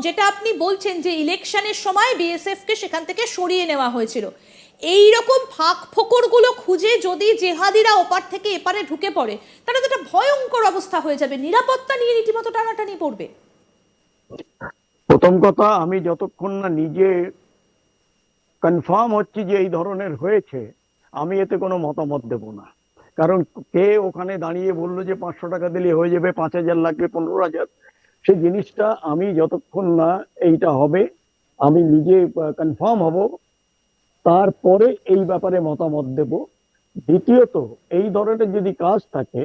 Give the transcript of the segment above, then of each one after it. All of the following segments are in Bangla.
যেটা আপনি বলছেন যে ইলেকশনের সময় বিএসএফ কে সেখান থেকে সরিয়ে নেওয়া হয়েছিল, এই রকম ফাঁক ফোকরগুলো খুঁজে যদি জেহাদিরা ওপার থেকে এপারে ঢুকে পড়ে, তাহলে তো একটা ভয়ঙ্কর অবস্থা হয়ে যাবে, নিরাপত্তা নিয়ে রীতিমতো টানাটানি পড়বে। প্রথম কথা, আমি যতক্ষণ না নিজে কনফার্ম হচ্ছি যে এই ধরনের হয়েছে, আমি এতে কোনো মতামত দেব না। কারণ কে ওখানে দাঁড়িয়ে বললো যে 500 টাকা দিলে হয়ে যাবে, 5,000 লাগবে, 15,000, সেই জিনিসটা আমি যতক্ষণ না এইটা হবে, আমি নিজে কনফার্ম হব, তারপরে এই ব্যাপারে মতামত দেব। দ্বিতীয়ত, এই ধরনের যদি কাজ থাকে,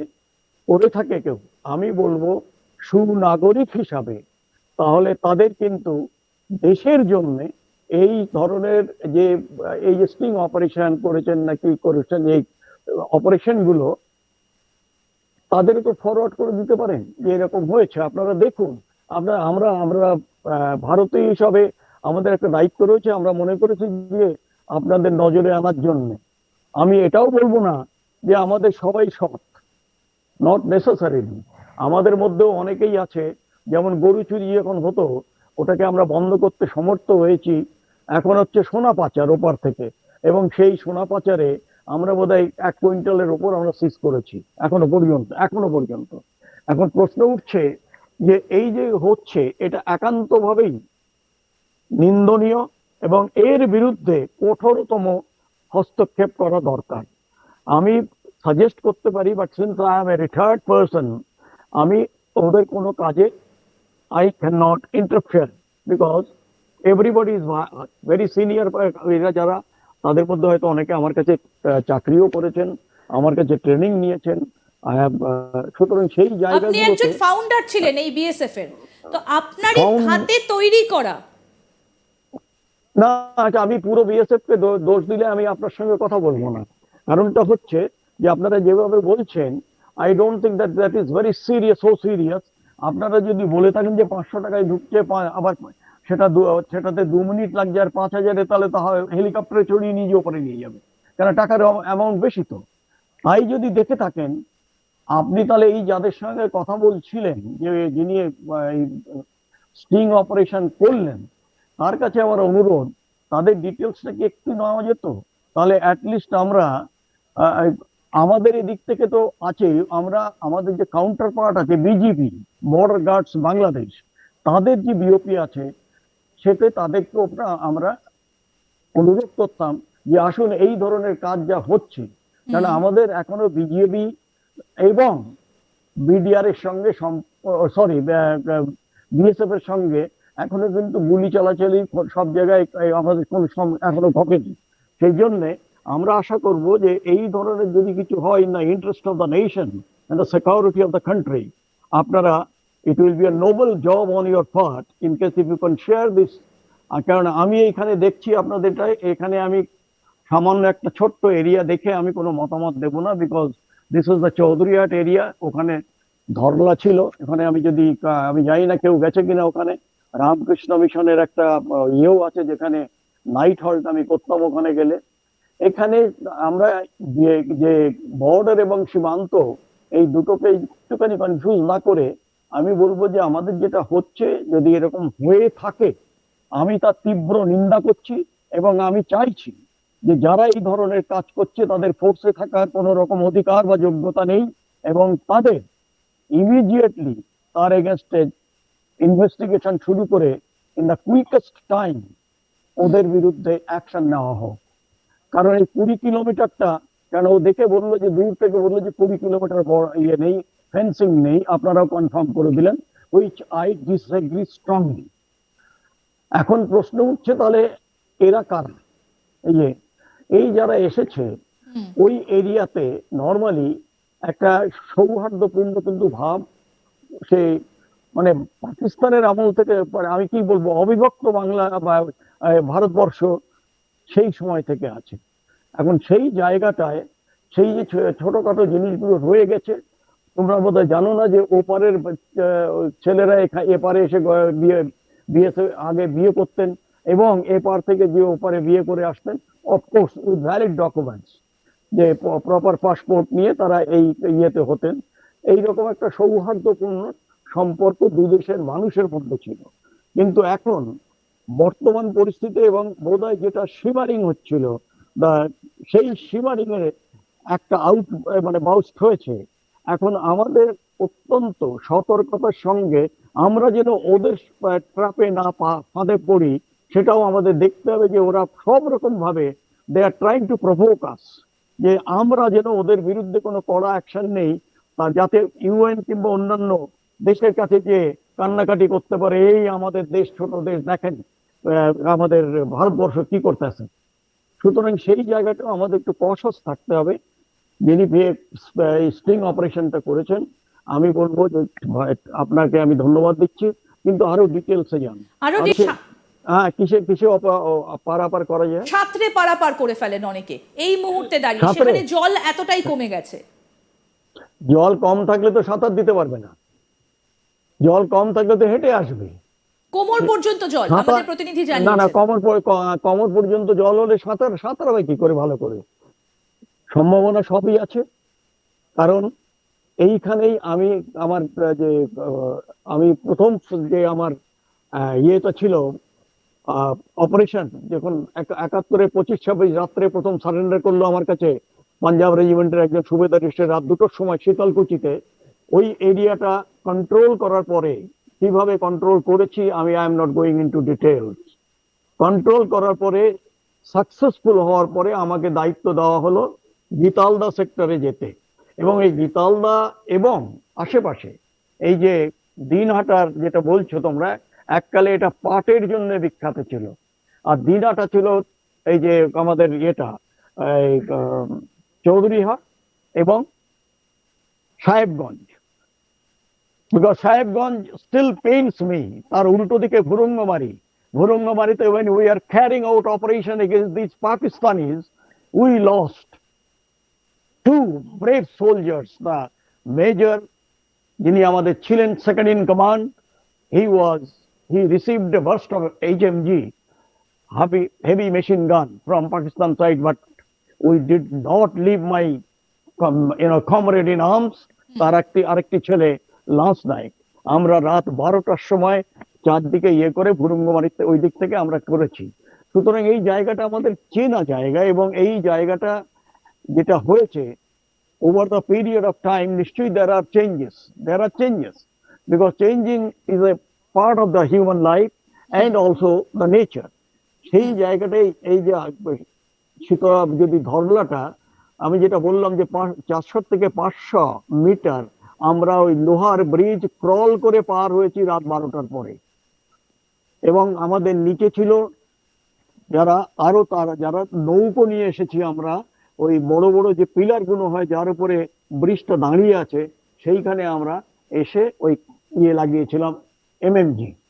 করে থাকে কেউ, আমি বলবো সুনাগরিক হিসাবে তাহলে তাদের কিন্তু দেশের জন্য এই ধরনের যে এই যে স্টিং অপারেশন করেছেন নাকি করেছেন, এই অপারেশন গুলো তাদের তো ফরওয়ার্ড করে দিতে পারেন যে এরকম হয়েছে, আপনারা দেখুন। আমরা আমরা ভারতে হিসাবে আমাদের একটা দায়িত্ব রয়েছে, আমরা মনে করেছি যে আপনাদের নজরে আনার জন্য। আমি এটাও বলবো না যে আমাদের সবাই সৎ, নট নেসেসারিলি। আমাদের মধ্যেও অনেকেই আছে, যেমন গরু চুরি যখন হতো, ওটাকে আমরা বন্ধ করতে সমর্থ হয়েছি। এখন হচ্ছে সোনা পাচার ওপার থেকে, এবং সেই সোনা পাচারে আমরা বোধহয় 1 কুইন্টালের ওপর আমরা সিজ করেছি এখনো পর্যন্ত। এখন প্রশ্ন উঠছে যে এই যে হচ্ছে, এটা একান্তভাবেই নিন্দনীয়, এবং এর বিরুদ্ধে কঠোরতম হস্তক্ষেপ করা দরকার। আমি সাজেস্ট করতে পারি, but since I M a retired person, আমি ওদের কোনো কাজে I cannot interfere, because everybody is very senior। এরা যারা, তাদের মধ্যে হয়তো অনেকে আমার কাছে চাকরিও করেছেন, আমার কাছে ট্রেনিং নিয়েছেন। সুতরাং সেই আপনি জায়গাগুলোতে একজন ফাউন্ডার ছিলেন এই বিএসএফ এর, তো আপনারই হাতে তৈরি করা। না, আচ্ছা, আমি পুরো বিএসএফ কে দোষ দিলে আমি আপনার সঙ্গে কথা বলবো না। কারণটা হচ্ছে যে আপনারা যেভাবে বলছেন, I don't think that that is very serious, so serious. আপনারা যদি বলে থাকেন যে 500 টাকায় ঢুকছে, আবার সেটাতে 2 মিনিট লাগছে, আর 5,000-এ, তাহলে তো হেলিকপ্টারে চড়িয়ে নিয়ে ওপরে নিয়ে যাবে, কারণ টাকার অ্যামাউন্ট বেশি তো। তাই যদি দেখে থাকেন আপনি, তাহলে এই যাদের সঙ্গে কথা বলছিলেন, যে যিনি স্টিং অপারেশন করলেন, তার কাছে আমার অনুরোধ, তাদের ডিটেলসটা কি একটু নেওয়া যেত? তাহলে অ্যাটলিস্ট আমরা আমাদের এদিক থেকে তো আছে, আমরা আমাদের যে কাউন্টার পার্ট আছে বিজিবি, বর্ডার গার্ডস বাংলাদেশ, তাদের যে বিওপি আছে, সেতে তাদেরকে আমরা অনুরোধ করতাম যে আসুন, এই ধরনের কাজ যা হচ্ছে, কারণ আমাদের এখনো বিজিবি এবং বিডিআর এর সঙ্গে, সরি, বিএসএফ এর সঙ্গে এখনো কিন্তু গুলি চালাচালি সব জায়গায় আমাদের কোনো এখনো ঘটেনি। সেই জন্য আমরা আশা করব যে এই ধরনের যদি কিছু হয়, in the interest of the nation and the security of the country, আপনারা, it will be a noble job on your part in case if you can share this. কারণ আমি এখানে দেখছি আপনাদের এখানে আমি সামান্য একটা ছোট্ট এরিয়া দেখে আমি কোনো মতামত দেব না, because this was the Chowdhuryhat area. ওখানে ধরলা ছিল, ওখানে আমি জানি না কেউ গেছে কিনা। ওখানে রামকৃষ্ণ মিশনের একটা ইয়েও আছে, যেখানে নাইট হল্ট আমি করতাম ওখানে গেলে। এখানে আমরা যে বর্ডার এবং সীমান্ত, এই দুটোকে একটুখানি কনফিউজ না করে, আমি বলবো যে আমাদের যেটা হচ্ছে, যদি এরকম হয়ে থাকে, আমি তার তীব্র নিন্দা করছি, এবং আমি চাইছি যে যারা এই ধরনের কাজ করছে তাদের ফোর্সে থাকার কোনো রকম অধিকার বা যোগ্যতা নেই, এবং তাদের ইমিডিয়েটলি তার এগেনস্টে ইনভেস্টিগেশন শুরু করে ইন দ্য কুইকেস্ট টাইম ওদের বিরুদ্ধে অ্যাকশন নেওয়া হোক। কারণ এই 20 কিলোমিটারটা, কেন ও দেখে বললো যে, দূর থেকে বললো যে 20 কিলোমিটার ইয়ে নেই, ফেন্সিং নেই, আপনারাও কনফার্ম করে দিলেন, হুইচ আই ডিসএগ্রি স্ট্রংলি। এখন প্রশ্ন উঠছে, তাহলে এরা কারা? এই যারা এসেছে ওই এরিয়াতে, নর্মালি একটা সৌহার্দ্যপূর্ণ কিন্তু ভাব, সে মানে পাকিস্তানের আমল থেকে, আমি কি বলবো, অবিভক্ত বাংলা বা ভারতবর্ষ সেই সময় থেকে আছে। এখন সেই জায়গাটায় সেই যে ছোটখাটো জিনিসগুলো রয়ে গেছে, তোমরা বোধহয় জানো না যে ওপারের ছেলেরা এপারে এসে বিয়ে আগে বিয়ে করতেন, এবং এপার থেকে যে ওপারে বিয়ে করে আসতেন, অফকোর্স উইথ ভ্যালিড ডকুমেন্টস, যে প্রপার পাসপোর্ট নিয়ে তারা এই ইয়েতে হতেন। এইরকম একটা সৌহার্দ্যপূর্ণ সম্পর্ক দুদেশের মানুষের মধ্যে ছিল। কিন্তু এখন বর্তমান পরিস্থিতি এবং বোধহয় যেটা শিমারিং হচ্ছিল, বা সেই শিমারিং এর একটা মানে বাউস্ট হয়েছে। এখন আমাদের অত্যন্ত সতর্কতার সঙ্গে আমরা যেন ওদের ট্র্যাপে না ফাঁদে পড়ি, সেটাও আমাদের দেখতে হবে, যে ওরা সব রকম ভাবে দে আর ট্রাইং টু প্রভোক আস, যে আমরা যেন ওদের বিরুদ্ধে কোনো কড়া অ্যাকশন নেই, যাতে ইউএন কিংবা অন্যান্য দেশের কাছে যে কান্নাকাটি করতে পারে, এই আমাদের দেশ, ছোট দেশ, দেখেন আমাদের ভারতবর্ষ কি করতেছে। সুতরাং সেই জায়গাটাও আমাদের একটু কশাস থাকতে হবে। যিনি স্টিং অপারেশনটা করেছেন, আমি বলবো যে আপনাকে আমি ধন্যবাদ দিচ্ছি, কিন্তু আরো ডিটেলসে যান। আরো হ্যাঁ, কিসে কিসে পারাপার করা যায়? সাঁতরে পারাপার করে ফেলেন অনেকে এই মুহূর্তে দাঁড়িয়ে, সাঁতরে? সেখানে জল এতটাই কমে গেছে। জল কম থাকলে তো সাঁতার দিতে পারবে না, জল কম থাকলে তো হেঁটে আসবে। কোমর পর্যন্ত জল, আমাদের প্রতিনিধি না না, জানিয়েছেন। কমর পর্যন্ত জল হলে সাঁতার হবে কি করে ভালো করে? সম্ভাবনা সবই আছে। কারণ এইখানেই আমি আমার যে আমি প্রথম যে আমার ইয়েটা ছিল, অপারেশন, যখন 71-এ 25-26 রাত্রে প্রথম সারেন্ডার করলো আমার কাছে পাঞ্জাব রেজিমেন্টের একজন সুবেদার এসে রাত 2টোর সময় শীতলকুচিতে, ওই এরিয়াটা কন্ট্রোল করার পরে কিভাবে কন্ট্রোল করেছি আমি, I am not going into details. Control করার পরে, সাকসেসফুল হওয়ার পরে আমাকে দায়িত্ব দেওয়া হলো গীতালদা সেক্টরে যেতে। এবং এই গীতালদা এবং আশেপাশে এই যে দিনহাটার যেটা বলছো তোমরা, এককালে এটা পাটের জন্য বিখ্যাত ছিল, আর দিনহাটা ছিল এই যে আমাদের ইয়েটা, এই চৌধুরীহাট এবং Sahebganj. Because Sahebganj still pains me, তার উল্টো দিকে ভুরুঙ্গমারিতে when we are carrying out operation against these Pakistanis, we lost two brave soldiers. The major, যিনি আমাদের ছিলেন second in command, he received a burst of HMG, heavy machine gun from Pakistan side, but we did not leave my comrade in arms. তার আরেকটি ছেলে লান্স নাইক, আমরা রাত 12টার সময় চারদিকে ইয়ে করে ভুরুঙ্গমারিতে ওই দিক থেকে আমরা করেছি। সুতরাং এই জায়গাটা আমাদের চেনা জায়গা, এবং এই জায়গাটা যেটা হয়েছে over the period of time, নিশ্চয়ই there are changes, because changing is a part of the human life and also the nature. সেই জায়গাটাই এই যে শীতলা যদি ধরলাটা, আমি যেটা বললাম যে 400 থেকে 500 মিটার আমরা ওই লোহার ব্রিজ ক্রল করে পার হয়েছি রাত 12টার পরে। এবং আমাদের নিচে ছিল যারা নৌকো নিয়ে এসেছি আমরা, ওই বড় বড় যে পিলার গুলো হয় যার উপরে ব্রিজটা দাঁড়িয়ে আছে, সেইখানে আমরা এসে ওই লাগিয়েছিলাম MMG।